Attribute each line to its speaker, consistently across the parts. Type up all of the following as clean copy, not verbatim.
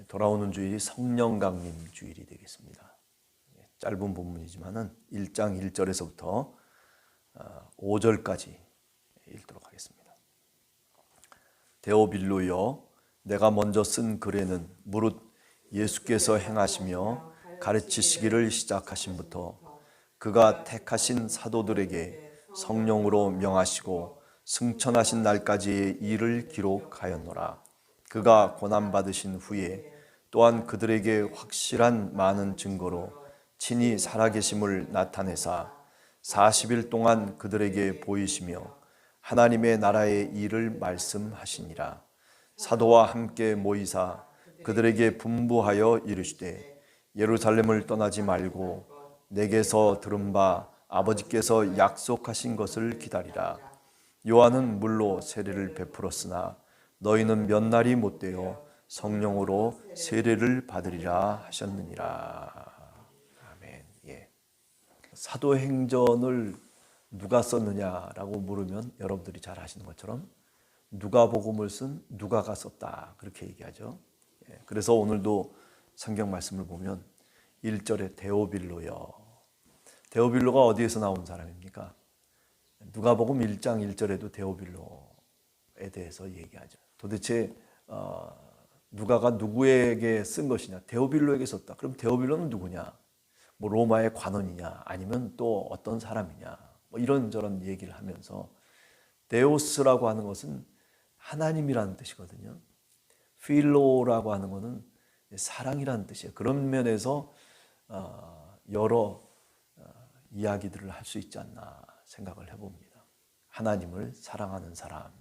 Speaker 1: 돌아오는 주일이 성령 강림 주일이 되겠습니다. 짧은 본문이지만은 1장 1절에서부터 5절까지 읽도록 하겠습니다. 데오빌로여, 내가 먼저 쓴 글에는 무릇 예수께서 행하시며 가르치시기를 시작하심부터 그가 택하신 사도들에게 성령으로 명하시고 승천하신 날까지의 일을 기록하였노라. 그가 고난받으신 후에 또한 그들에게 확실한 많은 증거로 친히 살아계심을 나타내사 40일 동안 그들에게 보이시며 하나님의 나라의 일을 말씀하시니라. 사도와 함께 모이사 그들에게 분부하여 이르시되 예루살렘을 떠나지 말고 내게서 들은 바 아버지께서 약속하신 것을 기다리라. 요한은 물로 세례를 베풀었으나 너희는 몇 날이 못되어 성령으로 세례를 받으리라 하셨느니라. 아멘. 예. 사도행전을 누가 썼느냐라고 물으면 여러분들이 잘 아시는 것처럼 누가복음을 쓴 누가가 썼다, 그렇게 얘기하죠. 예. 그래서 오늘도 성경 말씀을 보면 1절에 데오빌로여, 데오빌로가 어디에서 나온 사람입니까? 누가복음 1장 1절에도 데오빌로에 대해서 얘기하죠. 도대체 누가가 누구에게 쓴 것이냐? 데오빌로에게 썼다. 그럼 데오빌로는 누구냐? 뭐 로마의 관원이냐? 아니면 또 어떤 사람이냐? 뭐 이런저런 얘기를 하면서, 데오스라고 하는 것은 하나님이라는 뜻이거든요. 필로라고 하는 것은 사랑이라는 뜻이에요. 그런 면에서 여러 이야기들을 할 수 있지 않나 생각을 해봅니다. 하나님을 사랑하는 사람,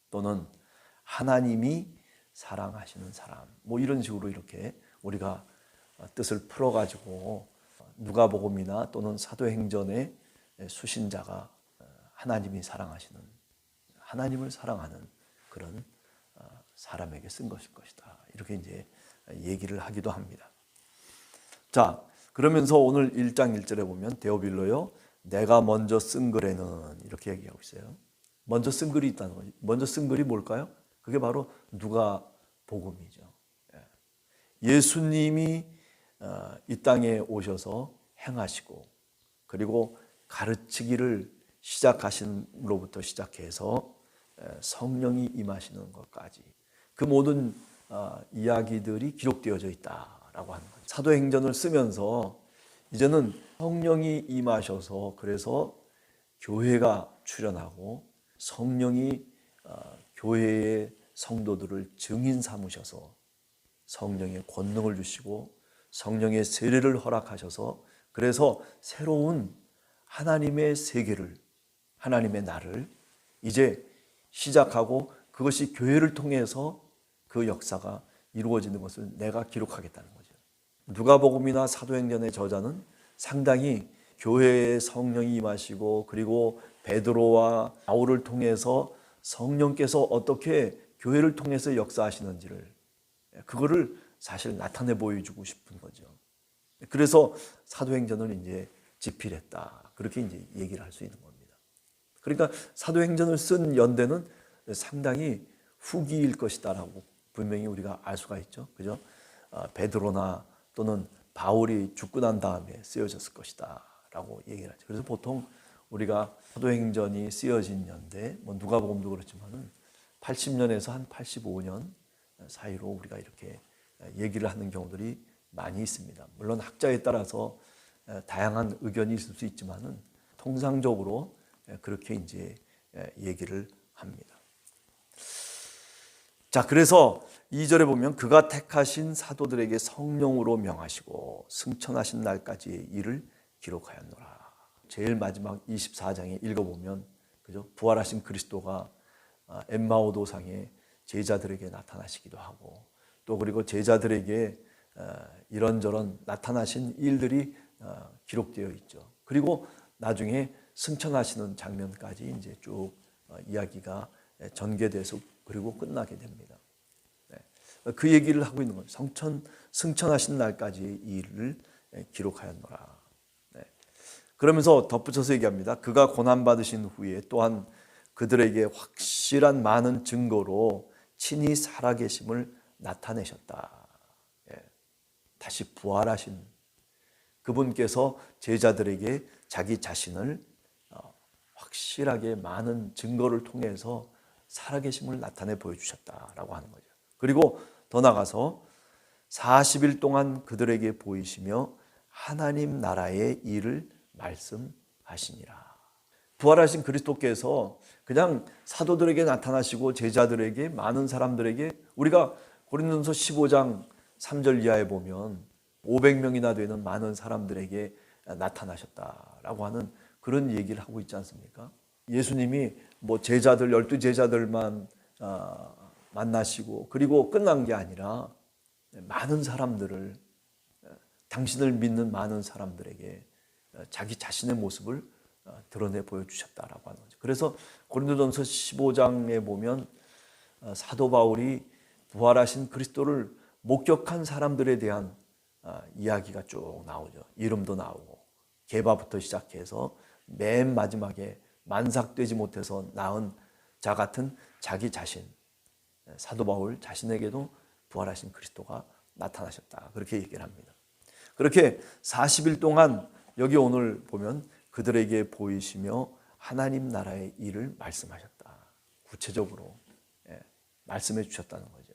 Speaker 1: 또는 하나님이 사랑하시는 사람, 뭐 이런 식으로 이렇게 우리가 뜻을 풀어가지고 누가복음이나 또는 사도행전의 수신자가 하나님이 사랑하시는, 하나님을 사랑하는 그런 사람에게 쓴 것일 것이다, 이렇게 이제 얘기를 하기도 합니다. 자, 그러면서 오늘 1장 1절에 보면 데오빌로요, 내가 먼저 쓴 글에는, 이렇게 얘기하고 있어요. 먼저 쓴 글이 있다는 거죠. 먼저 쓴 글이 뭘까요? 그게 바로 누가복음이죠. 예수님이 이 땅에 오셔서 행하시고, 그리고 가르치기를 시작하신로부터 시작해서 성령이 임하시는 것까지, 그 모든 이야기들이 기록되어져 있다라고 하는 거죠. 사도행전을 쓰면서 이제는 성령이 임하셔서, 그래서 교회가 출현하고 성령이 교회의 성도들을 증인 삼으셔서 성령의 권능을 주시고 성령의 세례를 허락하셔서, 그래서 새로운 하나님의 세계를, 하나님의 나를 이제 시작하고, 그것이 교회를 통해서 그 역사가 이루어지는 것을 내가 기록하겠다는 거죠. 누가복음이나 사도행전의 저자는 상당히 교회에 성령이 임하시고, 그리고 베드로와 바울을 통해서 성령께서 어떻게 교회를 통해서 역사하시는지를, 그거를 사실 나타내 보여주고 싶은 거죠. 그래서 사도행전을 이제 집필했다, 그렇게 이제 얘기를 할 수 있는 겁니다. 그러니까 사도행전을 쓴 연대는 상당히 후기일 것이다라고 분명히 우리가 알 수가 있죠. 그죠? 베드로나 또는 바울이 죽고 난 다음에 쓰여졌을 것이다 라고 얘기를 하죠. 그래서 보통 우리가 사도행전이 쓰여진 연대, 뭐 누가복음도 그렇지만은 80년에서 한 85년 사이로 우리가 이렇게 얘기를 하는 경우들이 많이 있습니다. 물론 학자에 따라서 다양한 의견이 있을 수 있지만은 통상적으로 그렇게 이제 얘기를 합니다. 자, 그래서 2절에 보면 그가 택하신 사도들에게 성령으로 명하시고 승천하신 날까지의 일을 기록하였노라. 제일 마지막 24장에 읽어보면, 그죠? 부활하신 그리스도가 엠마오 도상에 제자들에게 나타나시기도 하고, 또 그리고 제자들에게 이런저런 나타나신 일들이 기록되어 있죠. 그리고 나중에 승천하시는 장면까지 이제 쭉 이야기가 전개돼서 그리고 끝나게 됩니다. 그 얘기를 하고 있는 거예요. 승천하신 날까지의 일을 기록하였노라. 그러면서 덧붙여서 얘기합니다. 그가 고난받으신 후에 또한 그들에게 확실한 많은 증거로 친히 살아계심을 나타내셨다. 다시 부활하신 그분께서 제자들에게 자기 자신을 확실하게 많은 증거를 통해서 살아계심을 나타내 보여주셨다라고 하는 거죠. 그리고 더 나아가서 40일 동안 그들에게 보이시며 하나님 나라의 일을 말씀하시니라. 부활하신 그리스도께서 그냥 사도들에게 나타나시고 제자들에게, 많은 사람들에게, 우리가 고린도전서 15장 3절 이하에 보면 500명이나 되는 많은 사람들에게 나타나셨다라고 하는 그런 얘기를 하고 있지 않습니까? 예수님이 뭐 제자들, 12제자들만 만나시고 그리고 끝난 게 아니라 많은 사람들을, 당신을 믿는 많은 사람들에게 자기 자신의 모습을 드러내 보여주셨다라고 하는 거죠. 그래서 고린도전서 15장에 보면 사도 바울이 부활하신 그리스도를 목격한 사람들에 대한 이야기가 쭉 나오죠. 이름도 나오고 게바부터 시작해서 맨 마지막에 만삭되지 못해서 낳은 자 같은 자기 자신, 사도 바울 자신에게도 부활하신 그리스도가 나타나셨다, 그렇게 얘기를 합니다. 그렇게 40일 동안 여기 오늘 보면 그들에게 보이시며 하나님 나라의 일을 말씀하셨다. 구체적으로 말씀해 주셨다는 거죠.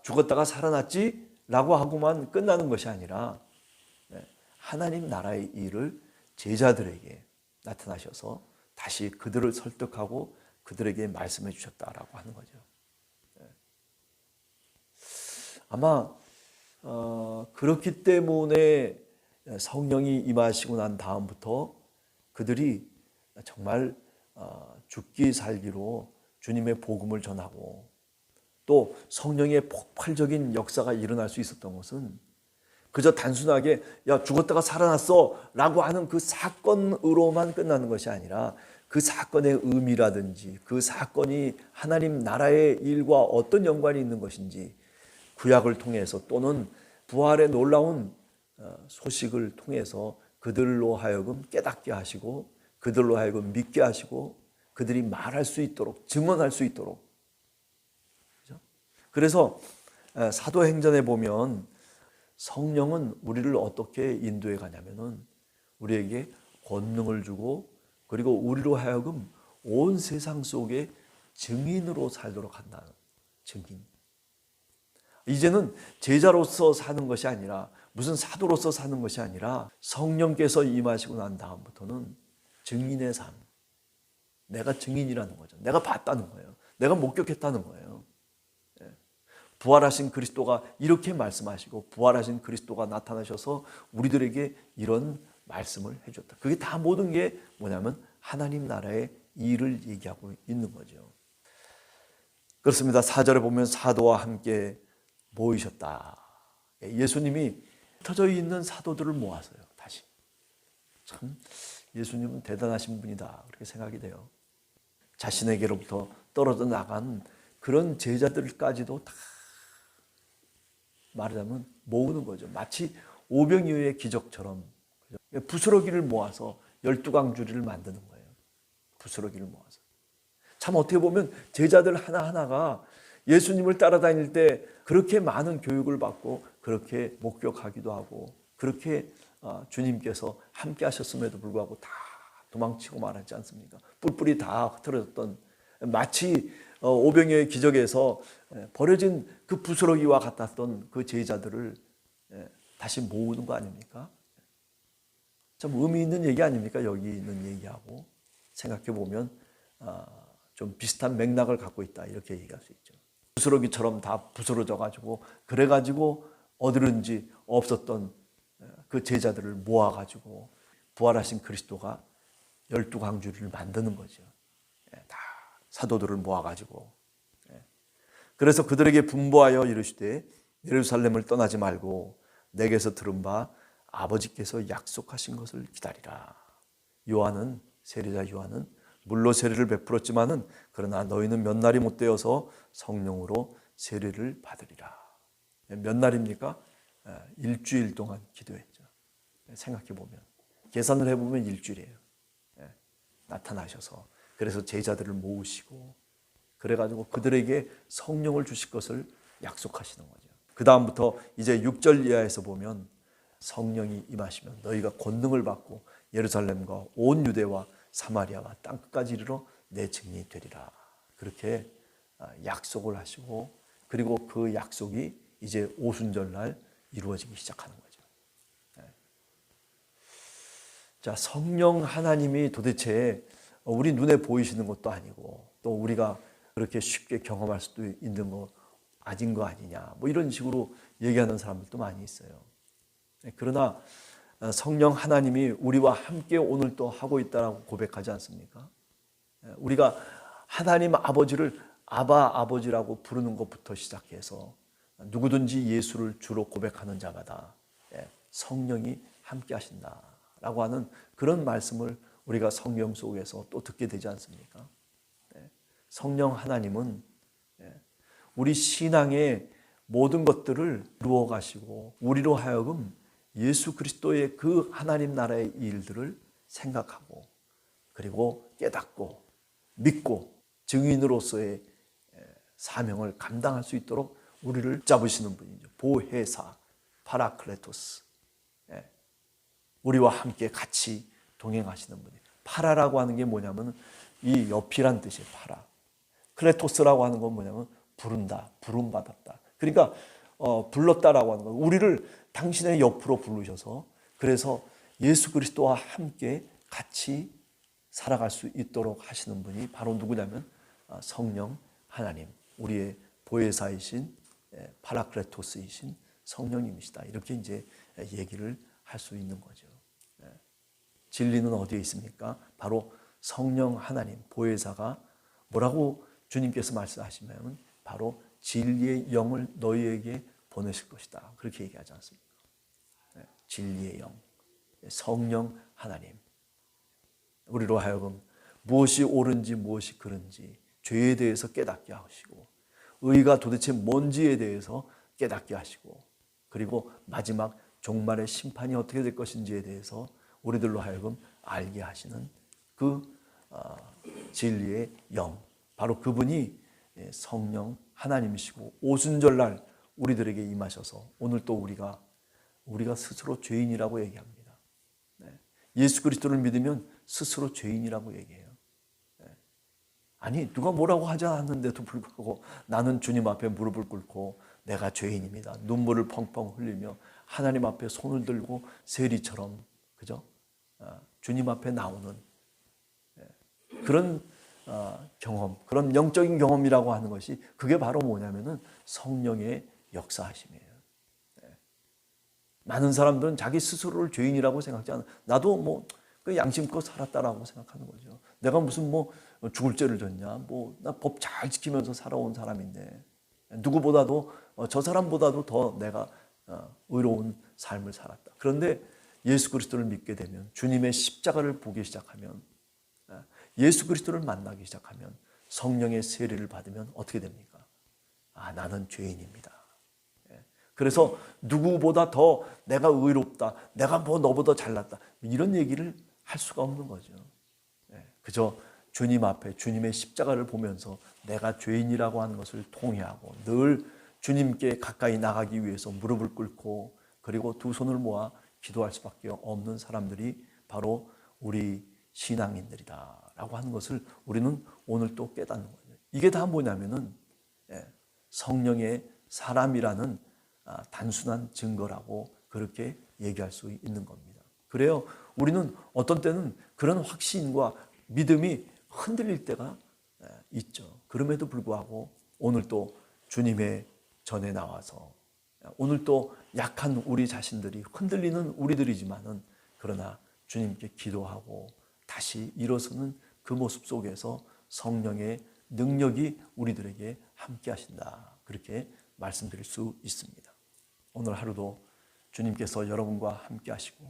Speaker 1: 죽었다가 살아났지? 라고 하고만 끝나는 것이 아니라 하나님 나라의 일을 제자들에게 나타나셔서 다시 그들을 설득하고 그들에게 말씀해 주셨다라고 하는 거죠. 아마 그렇기 때문에 성령이 임하시고 난 다음부터 그들이 정말 죽기 살기로 주님의 복음을 전하고 또 성령의 폭발적인 역사가 일어날 수 있었던 것은 그저 단순하게 야 죽었다가 살아났어 라고 하는 그 사건으로만 끝나는 것이 아니라 그 사건의 의미라든지 그 사건이 하나님 나라의 일과 어떤 연관이 있는 것인지 구약을 통해서 또는 부활의 놀라운 소식을 통해서 그들로 하여금 깨닫게 하시고 그들로 하여금 믿게 하시고 그들이 말할 수 있도록 증언할 수 있도록. 그래서 사도행전에 보면 성령은 우리를 어떻게 인도해 가냐면은 우리에게 권능을 주고 그리고 우리로 하여금 온 세상 속에 증인으로 살도록 한다는 증인. 이제는 제자로서 사는 것이 아니라 무슨 사도로서 사는 것이 아니라 성령께서 임하시고 난 다음부터는 증인의 삶. 내가 증인이라는 거죠. 내가 봤다는 거예요. 내가 목격했다는 거예요. 부활하신 그리스도가 이렇게 말씀하시고 부활하신 그리스도가 나타나셔서 우리들에게 이런 말씀을 해줬다. 그게 다 모든 게 뭐냐면 하나님 나라의 일을 얘기하고 있는 거죠. 그렇습니다. 4절에 보면 사도와 함께 모이셨다. 예수님이 흩어져 있는 사도들을 모아서요. 다시. 참 예수님은 대단하신 분이다. 그렇게 생각이 돼요. 자신에게로부터 떨어져 나간 그런 제자들까지도 다 말하자면 모으는 거죠. 마치 오병이어의 기적처럼 부스러기를 모아서 12광주리를 만드는 거예요. 부스러기를 모아서. 참 어떻게 보면 제자들 하나하나가 예수님을 따라다닐 때 그렇게 많은 교육을 받고 그렇게 목격하기도 하고 그렇게 주님께서 함께 하셨음에도 불구하고 다 도망치고 말하지 않습니까? 뿔뿔이 다 흩어졌던 마치 오병이어의 기적에서 버려진 그 부스러기와 같았던 그 제자들을 다시 모으는 거 아닙니까? 참 의미 있는 얘기 아닙니까? 여기 있는 얘기하고 생각해 보면 좀 비슷한 맥락을 갖고 있다 이렇게 얘기할 수 있죠. 부스러기처럼 다 부스러져 가지고 그래 가지고 어디든지 없었던 그 제자들을 모아 가지고 부활하신 그리스도가 12광주리를 만드는 거죠. 다 사도들을 모아 가지고. 그래서 그들에게 분부하여 이르시되 예루살렘을 떠나지 말고 내게서 들은 바 아버지께서 약속하신 것을 기다리라. 요한은 세례자 요한은 물로 세례를 베풀었지만은 그러나 너희는 몇 날이 못 되어서 성령으로 세례를 받으리라. 몇 날입니까? 일주일 동안 기도했죠. 생각해 보면 계산을 해보면 일주일이에요. 나타나셔서 그래서 제자들을 모으시고 그래가지고 그들에게 성령을 주실 것을 약속하시는 거죠. 그 다음부터 이제 6절 이하에서 보면 성령이 임하시면 너희가 권능을 받고 예루살렘과 온 유대와 사마리아와 땅끝까지 이르러 내 증인이 되리라. 그렇게 약속을 하시고, 그리고 그 약속이 이제 오순절날 이루어지기 시작하는 거죠. 자, 성령 하나님이 도대체 우리 눈에 보이시는 것도 아니고 또 우리가 그렇게 쉽게 경험할 수도 있는 거 아닌 거 아니냐, 뭐 이런 식으로 얘기하는 사람들도 많이 있어요. 그러나 성령 하나님이 우리와 함께 오늘 또 하고 있다라고 고백하지 않습니까? 우리가 하나님 아버지를 아바 아버지라고 부르는 것부터 시작해서 누구든지 예수를 주로 고백하는 자마다 성령이 함께 하신다라고 하는 그런 말씀을 우리가 성경 속에서 또 듣게 되지 않습니까? 성령 하나님은 우리 신앙의 모든 것들을 이루어 가시고 우리로 하여금 예수 그리스도의 그 하나님 나라의 일들을 생각하고 그리고 깨닫고 믿고 증인으로서의 사명을 감당할 수 있도록 우리를 잡으시는 분이죠. 보혜사, 파라클레토스. 우리와 함께 같이 동행하시는 분이에요. 파라라고 하는 게 뭐냐면 이 옆이란 뜻이에요. 파라. 클레토스라고 하는 건 뭐냐면 부른다, 부름받았다. 그러니까 불렀다라고 하는 거. 우리를 당신의 옆으로 부르셔서 그래서 예수 그리스도와 함께 같이 살아갈 수 있도록 하시는 분이 바로 누구냐면 성령 하나님, 우리의 보혜사이신 파라클레토스이신 성령님이시다. 이렇게 이제 얘기를 할 수 있는 거죠. 진리는 어디에 있습니까? 바로 성령 하나님, 보혜사가 뭐라고 주님께서 말씀하시면 바로 진리의 영을 너희에게 보내실 것이다. 그렇게 얘기하지 않습니까? 진리의 영, 성령 하나님. 우리로 하여금 무엇이 옳은지 무엇이 그른지 죄에 대해서 깨닫게 하시고 의가 도대체 뭔지에 대해서 깨닫게 하시고 그리고 마지막 종말의 심판이 어떻게 될 것인지에 대해서 우리들로 하여금 알게 하시는 그 진리의 영, 바로 그분이 성령 하나님이시고 오순절날 우리들에게 임하셔서 오늘 또 우리가 스스로 죄인이라고 얘기합니다. 예수 그리스도를 믿으면 스스로 죄인이라고 얘기해요. 아니 누가 뭐라고 하지 않았는데도 불구하고 나는 주님 앞에 무릎을 꿇고 내가 죄인입니다. 눈물을 펑펑 흘리며 하나님 앞에 손을 들고 세리처럼 그죠? 주님 앞에 나오는 그런 경험, 그런 영적인 경험이라고 하는 것이 그게 바로 뭐냐면은 성령의 역사하심이에요. 많은 사람들은 자기 스스로를 죄인이라고 생각하지 않아. 나도 뭐 양심껏 살았다라고 생각하는 거죠. 내가 무슨 뭐 죽을 죄를 졌냐? 뭐 나 법 잘 지키면서 살아온 사람인데 누구보다도 저 사람보다도 더 내가 의로운 삶을 살았다. 그런데 예수 그리스도를 믿게 되면 주님의 십자가를 보기 시작하면 예수 그리스도를 만나기 시작하면 성령의 세례를 받으면 어떻게 됩니까? 나는 죄인입니다. 그래서 누구보다 더 내가 의롭다, 내가 뭐 너보다 잘났다 이런 얘기를 할 수가 없는 거죠. 그저 주님 앞에 주님의 십자가를 보면서 내가 죄인이라고 하는 것을 통회하고 늘 주님께 가까이 나가기 위해서 무릎을 꿇고 그리고 두 손을 모아 기도할 수밖에 없는 사람들이 바로 우리 신앙인들이다라고 하는 것을 우리는 오늘 또 깨닫는 거예요. 이게 다 뭐냐면은 성령의 사람이라는 단순한 증거라고 그렇게 얘기할 수 있는 겁니다. 그래요. 우리는 어떤 때는 그런 확신과 믿음이 흔들릴 때가 있죠. 그럼에도 불구하고 오늘 또 주님의 전에 나와서 오늘 또 약한 우리 자신들이 흔들리는 우리들이지만은 그러나 주님께 기도하고 다시 일어서는 그 모습 속에서 성령의 능력이 우리들에게 함께 하신다. 그렇게 말씀드릴 수 있습니다. 오늘 하루도 주님께서 여러분과 함께 하시고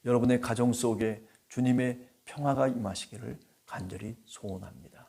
Speaker 1: 여러분의 가정 속에 주님의 평화가 임하시기를 간절히 소원합니다.